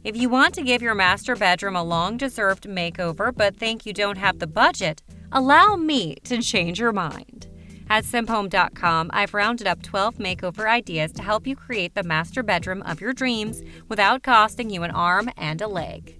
If you want to give your master bedroom a long-deserved makeover but think you don't have the budget, allow me to change your mind. At Simpome.com, I've rounded up 12 makeover ideas to help you create the master bedroom of your dreams without costing you an arm and a leg.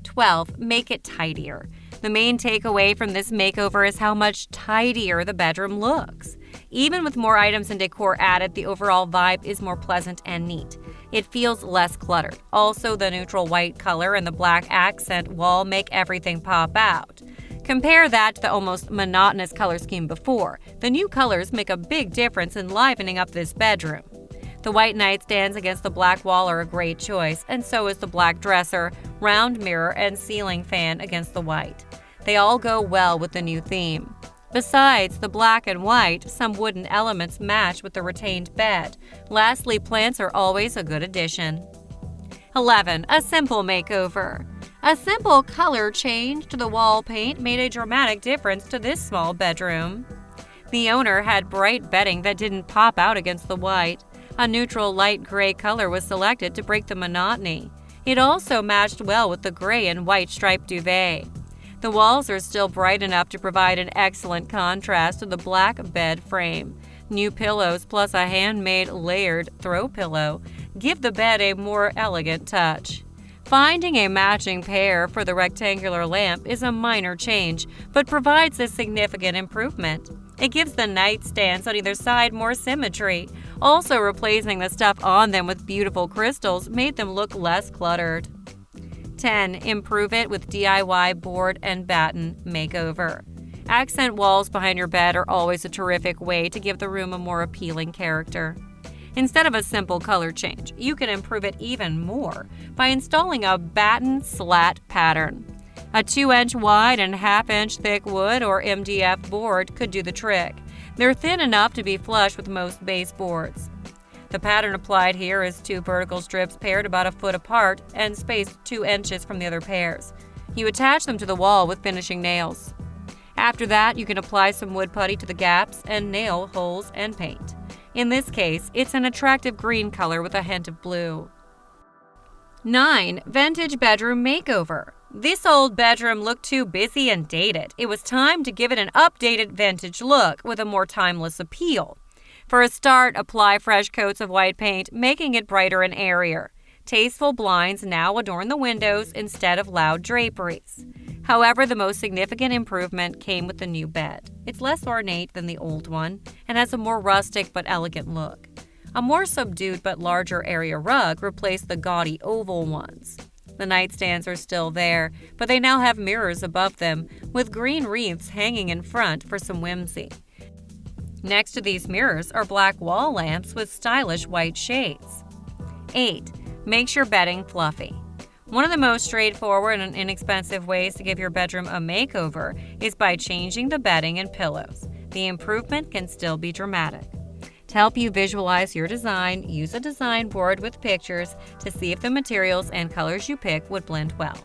12. Make it tidier. The main takeaway from this makeover is how much tidier the bedroom looks. Even with more items and decor added, the overall vibe is more pleasant and neat. It feels less cluttered. Also, the neutral white color and the black accent wall make everything pop out. Compare that to the almost monotonous color scheme before. The new colors make a big difference in livening up this bedroom. The white nightstands against the black wall are a great choice, and so is the black dresser, round mirror, and ceiling fan against the white. They all go well with the new theme. Besides the black and white, some wooden elements match with the retained bed. Lastly, plants are always a good addition. 11. A simple makeover. A simple color change to the wall paint made a dramatic difference to this small bedroom. The owner had bright bedding that didn't pop out against the white. A neutral light gray color was selected to break the monotony. It also matched well with the gray and white striped duvet. The walls are still bright enough to provide an excellent contrast to the black bed frame. New pillows plus a handmade layered throw pillow give the bed a more elegant touch. Finding a matching pair for the rectangular lamp is a minor change, but provides a significant improvement. It gives the nightstands on either side more symmetry. Also, replacing the stuff on them with beautiful crystals made them look less cluttered. 10. Improve it with DIY board and batten makeover. Accent walls behind your bed are always a terrific way to give the room a more appealing character. Instead of a simple color change, you can improve it even more by installing a batten slat pattern. A 2-inch wide and 1/2-inch thick wood or MDF board could do the trick. They're thin enough to be flush with most baseboards. The pattern applied here is 2 vertical strips paired about a foot apart and spaced 2 inches from the other pairs. You attach them to the wall with finishing nails. After that, you can apply some wood putty to the gaps and nail holes and paint. In this case, it's an attractive green color with a hint of blue. 9. Vintage bedroom makeover. This old bedroom looked too busy and dated. It was time to give it an updated vintage look with a more timeless appeal. For a start, apply fresh coats of white paint, making it brighter and airier. Tasteful blinds now adorn the windows instead of loud draperies. However, the most significant improvement came with the new bed. It's less ornate than the old one and has a more rustic but elegant look. A more subdued but larger area rug replaced the gaudy oval ones. The nightstands are still there, but they now have mirrors above them, with green wreaths hanging in front for some whimsy. Next to these mirrors are black wall lamps with stylish white shades. 8. Makes your bedding fluffy. One of the most straightforward and inexpensive ways to give your bedroom a makeover is by changing the bedding and pillows. The improvement can still be dramatic. To help you visualize your design, use a design board with pictures to see if the materials and colors you pick would blend well.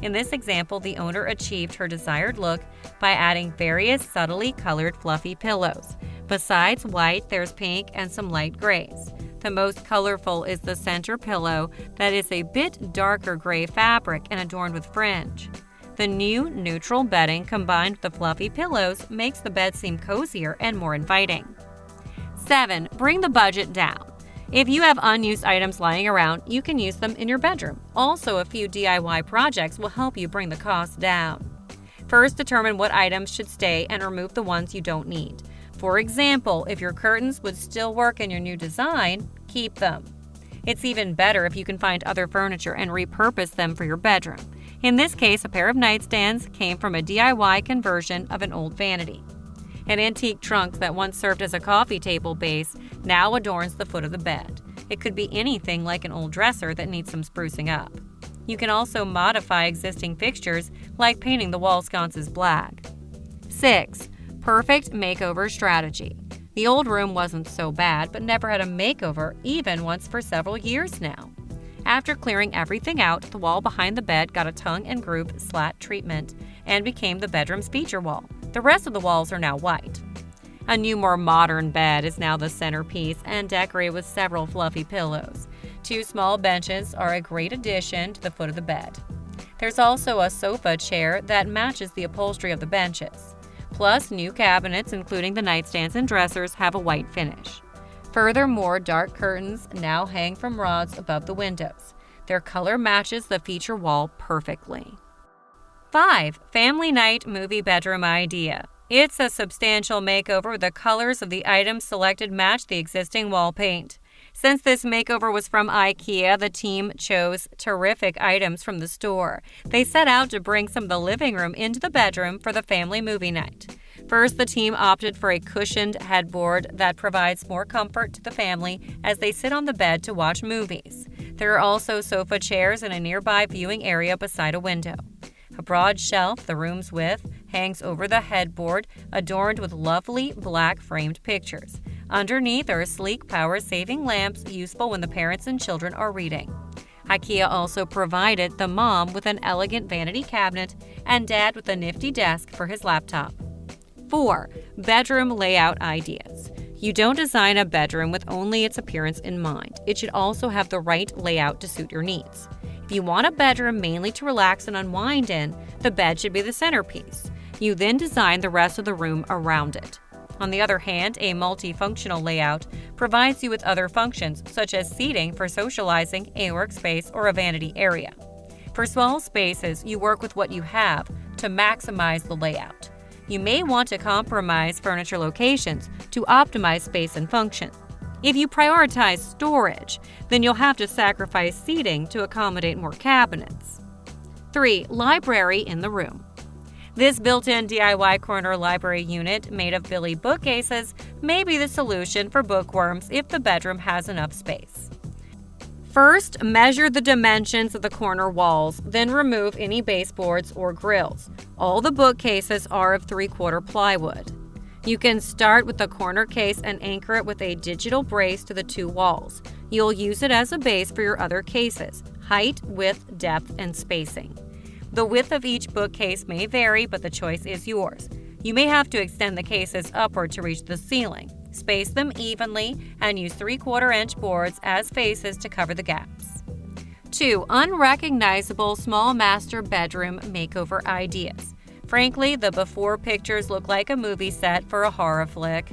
In this example, the owner achieved her desired look by adding various subtly colored fluffy pillows. Besides white, there's pink and some light grays. The most colorful is the center pillow that is a bit darker gray fabric and adorned with fringe. The new neutral bedding combined with the fluffy pillows makes the bed seem cozier and more inviting. 7. Bring the budget down. If you have unused items lying around, you can use them in your bedroom. Also, a few DIY projects will help you bring the cost down. First, determine what items should stay and remove the ones you don't need. For example, if your curtains would still work in your new design, keep them. It's even better if you can find other furniture and repurpose them for your bedroom. In this case, a pair of nightstands came from a DIY conversion of an old vanity. An antique trunk that once served as a coffee table base now adorns the foot of the bed. It could be anything like an old dresser that needs some sprucing up. You can also modify existing fixtures like painting the wall sconces black. 6. Perfect makeover strategy. The old room wasn't so bad, but never had a makeover even once for several years now. After clearing everything out, the wall behind the bed got a tongue and groove slat treatment and became the bedroom's feature wall. The rest of the walls are now white. A new, more modern bed is now the centerpiece and decorated with several fluffy pillows. 2 small benches are a great addition to the foot of the bed. There's also a sofa chair that matches the upholstery of the benches. Plus, new cabinets, including the nightstands and dressers, have a white finish. Furthermore, dark curtains now hang from rods above the windows. Their color matches the feature wall perfectly. 5. Family Night Movie Bedroom Idea. It's a substantial makeover where the colors of the items selected match the existing wall paint. Since this makeover was from IKEA, the team chose terrific items from the store. They set out to bring some of the living room into the bedroom for the family movie night. First, the team opted for a cushioned headboard that provides more comfort to the family as they sit on the bed to watch movies. There are also sofa chairs in a nearby viewing area beside a window. A broad shelf, the room's width, hangs over the headboard, adorned with lovely black framed pictures. Underneath are sleek power-saving lamps useful when the parents and children are reading. IKEA also provided the mom with an elegant vanity cabinet and dad with a nifty desk for his laptop. 4. Bedroom layout ideas. You don't design a bedroom with only its appearance in mind. It should also have the right layout to suit your needs. If you want a bedroom mainly to relax and unwind in, the bed should be the centerpiece. You then design the rest of the room around it. On the other hand, a multifunctional layout provides you with other functions, such as seating for socializing, a workspace, or a vanity area. For small spaces, you work with what you have to maximize the layout. You may want to compromise furniture locations to optimize space and function. If you prioritize storage, then you'll have to sacrifice seating to accommodate more cabinets. 3. Library in the room. This built-in DIY corner library unit made of Billy bookcases may be the solution for bookworms if the bedroom has enough space. First, measure the dimensions of the corner walls, then remove any baseboards or grills. All the bookcases are of 3/4 plywood. You can start with the corner case and anchor it with a digital brace to the 2 walls. You'll use it as a base for your other cases: height, width, depth, and spacing. The width of each bookcase may vary, but the choice is yours. You may have to extend the cases upward to reach the ceiling. Space them evenly and use 3/4-inch boards as faces to cover the gaps. 2. Unrecognizable small master bedroom makeover ideas. Frankly, the before pictures look like a movie set for a horror flick.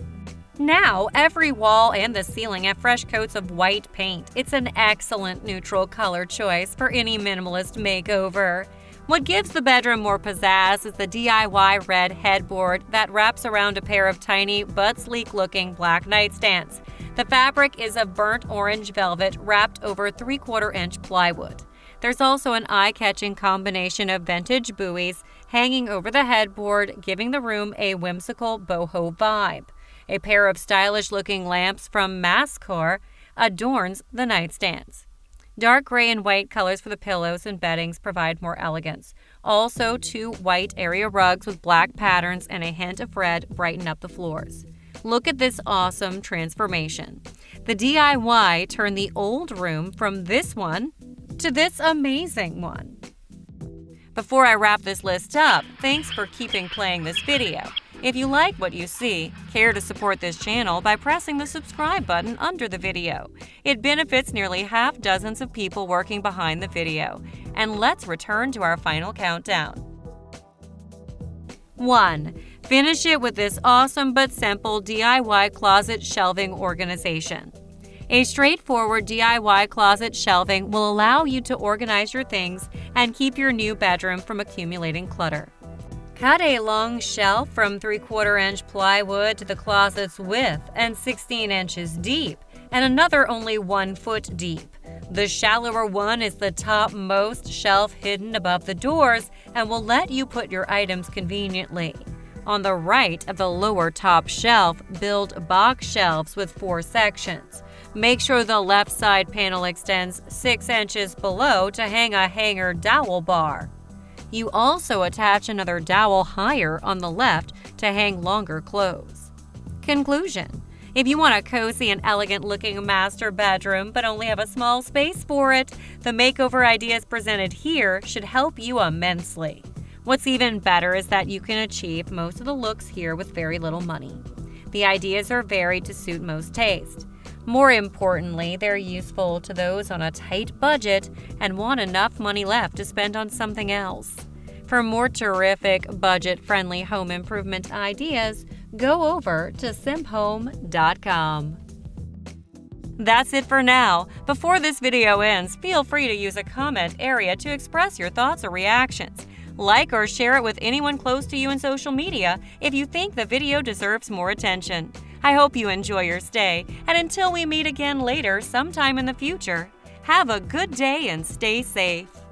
Now, every wall and the ceiling have fresh coats of white paint. It's an excellent neutral color choice for any minimalist makeover. What gives the bedroom more pizzazz is the DIY red headboard that wraps around a pair of tiny but sleek-looking black nightstands. The fabric is of burnt orange velvet wrapped over 3/4-inch plywood. There's also an eye-catching combination of vintage buoys hanging over the headboard, giving the room a whimsical boho vibe. A pair of stylish-looking lamps from Mascor adorns the nightstands. Dark gray and white colors for the pillows and beddings provide more elegance. Also, 2 white area rugs with black patterns and a hint of red brighten up the floors. Look at this awesome transformation. The DIY turned the old room from this one to this amazing one. Before I wrap this list up, thanks for keeping playing this video. If you like what you see, care to support this channel by pressing the subscribe button under the video. It benefits nearly half dozens of people working behind the video. And let's return to our final countdown. 1. Finish it with this awesome but simple DIY closet shelving organization. A straightforward DIY closet shelving will allow you to organize your things and keep your new bedroom from accumulating clutter. Cut a long shelf from 3/4-inch plywood to the closet's width and 16 inches deep, and another only 1 foot deep. The shallower one is the topmost shelf hidden above the doors and will let you put your items conveniently. On the right of the lower top shelf, build box shelves with 4 sections. Make sure the left side panel extends 6 inches below to hang a hanger dowel bar. You also attach another dowel higher on the left to hang longer clothes. Conclusion: if you want a cozy and elegant-looking master bedroom but only have a small space for it, the makeover ideas presented here should help you immensely. What's even better is that you can achieve most of the looks here with very little money. The ideas are varied to suit most taste. More importantly, they're useful to those on a tight budget and want enough money left to spend on something else. For more terrific, budget-friendly home improvement ideas, go over to simphome.com. That's it for now. Before this video ends, feel free to use a comment area to express your thoughts or reactions. Like or share it with anyone close to you in social media if you think the video deserves more attention. I hope you enjoy your stay, and until we meet again later sometime in the future, have a good day and stay safe.